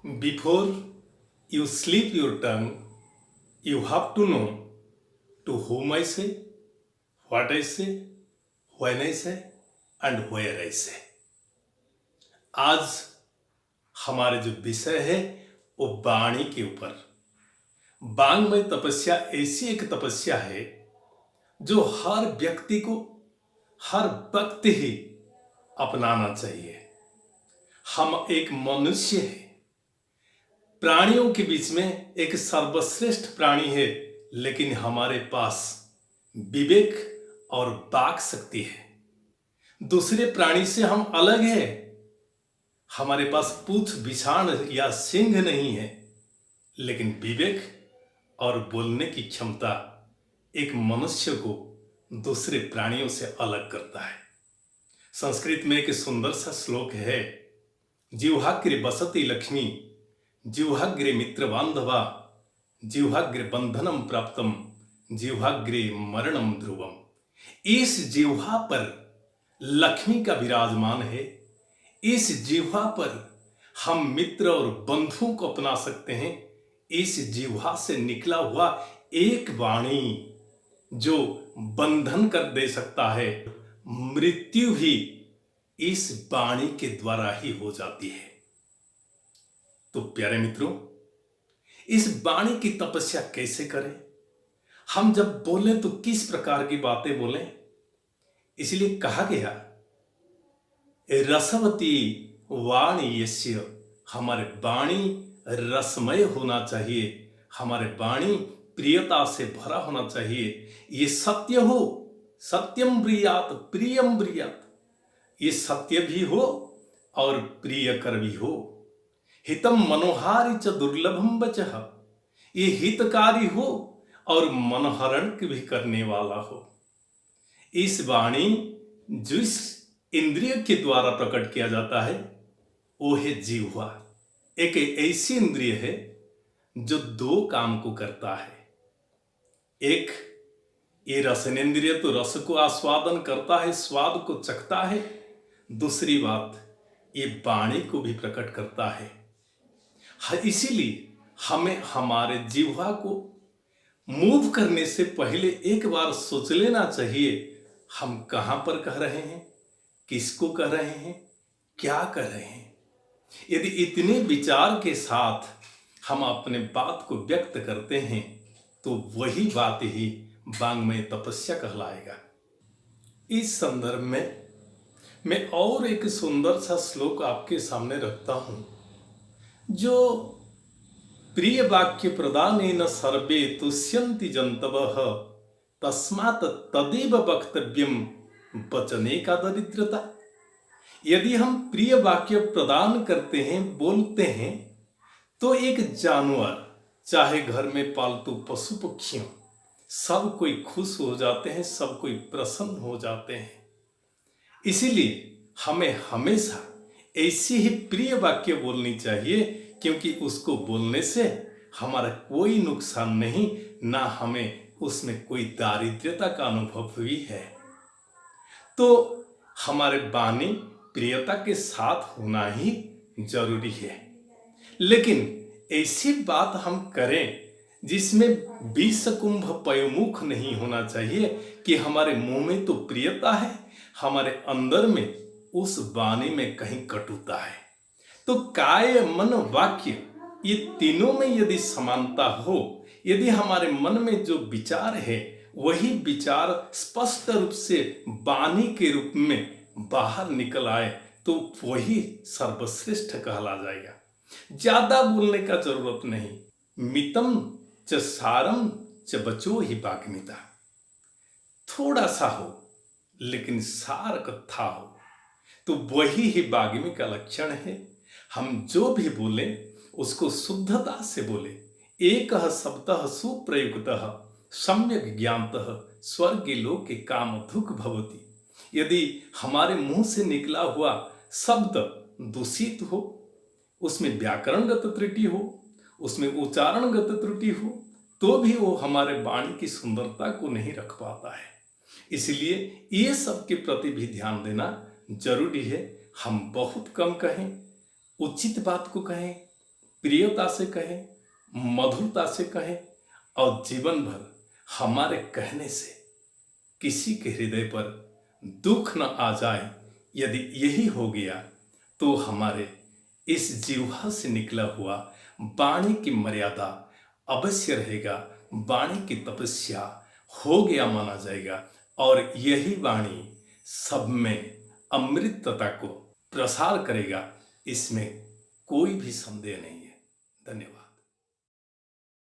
Before you slip your tongue, you have to know to whom I say, what I say, when I say and where I say. आज हमारे जो विषय है वो वाणी के ऊपर। वांग्मय तपस्या ऐसी एक तपस्या है जो हर व्यक्ति को हर वक्त ही अपनाना चाहिए। हम एक मनुष्य है, प्राणियों के बीच में एक सर्वश्रेष्ठ प्राणी है, लेकिन हमारे पास विवेक और वाक शक्ति है। दूसरे प्राणी से हम अलग हैं। हमारे पास पूंछ बिछाण या सिंह नहीं है, लेकिन विवेक और बोलने की क्षमता एक मनुष्य को दूसरे प्राणियों से अलग करता है। संस्कृत में एक सुंदर सा श्लोक है, जिह्वाग्रे बसति लक्ष्मी, जिह्वाग्रे मित्र बांधवा, जिह्वाग्रे बंधनम प्राप्तम, जिह्वाग्रे मरणम ध्रुवम। इस जिह्वा पर लक्ष्मी का विराजमान है। इस जिह्वा पर हम मित्र और बंधुओं को अपना सकते हैं। इस जिह्वा से निकला हुआ एक वाणी जो बंधन कर दे सकता है, मृत्यु भी इस वाणी के द्वारा ही हो जाती है। तो प्यारे मित्रों, इस वाणी की तपस्या कैसे करें? हम जब बोलें तो किस प्रकार की बातें बोलें? इसलिए कहा गया, रसवती वाणी यस्य, हमारे वाणी रसमय होना चाहिए, हमारे वाणी प्रियता से भरा होना चाहिए। ये सत्य हो, सत्यम ब्रीयात प्रियम ब्रीयात, ये सत्य भी हो और प्रियकर भी हो। हितम मनोहारी च दुर्लभम वचः, ये हितकारी हो और मनोहरण भी करने वाला हो। इस वाणी जिस इंद्रिय के द्वारा प्रकट किया जाता है वो है जिह्वा। एक ऐसी इंद्रिय है जो दो काम को करता है। एक, ये रसनेन्द्रिय तो रस को आस्वादन करता है, स्वाद को चखता है। दूसरी बात, ये वाणी को भी प्रकट करता है। इसीलिए हमें हमारे जिह्वा को मूव करने से पहले एक बार सोच लेना चाहिए, हम कहां पर कह रहे हैं, किसको कह रहे हैं, क्या कह रहे हैं। यदि इतने विचार के साथ हम अपने बात को व्यक्त करते हैं तो वही बात ही वांग्मय तपस्या कहलाएगा। इस संदर्भ में मैं और एक सुंदर सा श्लोक आपके सामने रखता हूं, जो प्रिय वाक्य प्रदानेन सर्वे तुष्यन्ति जन्तवः, तस्मात् तदेव वक्तव्यम वचने का दरिद्रता। यदि हम प्रिय वाक्य प्रदान करते हैं, बोलते हैं, तो एक जानवर, चाहे घर में पालतू पशु पक्षियों, सब कोई खुश हो जाते हैं, सब कोई प्रसन्न हो जाते हैं। इसीलिए हमें हमेशा ऐसी ही प्रिय वाक्य बोलनी चाहिए, क्योंकि उसको बोलने से हमारा कोई नुकसान नहीं, ना हमें उसमें कोई दारिद्र्यता का अनुभव हुई है। तो हमारे वाणी प्रियता के साथ होना ही जरूरी है, लेकिन ऐसी बात हम करें जिसमें विषकुंभ पयोमुख नहीं होना चाहिए कि हमारे मुंह में तो प्रियता है, हमारे अंदर में उस वाणी में कहीं कटुता है। तो काय मन वाक्य, ये तीनों में यदि समानता हो, यदि हमारे मन में जो विचार है वही विचार स्पष्ट रूप से वाणी के रूप में बाहर निकल आए, तो वही सर्वश्रेष्ठ कहला जाएगा। ज्यादा बोलने का जरूरत नहीं। मितम च सारम च बचो ही वाग्मिता, थोड़ा सा हो लेकिन सार कथा हो, तो वही ही वाग्मी का लक्षण है। हम जो भी बोले उसको शुद्धता से बोले। एक शब्दः सुप्रयुक्तः सम्यक ज्ञानतः स्वर्गे लोके कामधुक् भवति। यदि हमारे मुंह से निकला हुआ शब्द दूषित हो, उसमें व्याकरणगत त्रुटि हो, उसमें उच्चारणगत त्रुटि हो, तो भी वो हमारे वाणी की सुंदरता को नहीं रख पाता है। इसलिए ये सब के प्रति भी ध्यान देना जरूरी है। हम बहुत कम कहें, उचित बात को कहें, प्रियता से कहें, मधुरता से कहें और जीवन भर हमारे कहने से किसी के हृदय पर दुख न आ जाए। यदि यही हो गया तो हमारे इस जीवा से निकला हुआ वाणी की मर्यादा अवश्य रहेगा, वाणी की तपस्या हो गया माना जाएगा और यही वाणी सब में अमृतता को प्रसार करेगा, इसमें कोई भी संदेह नहीं है। धन्यवाद।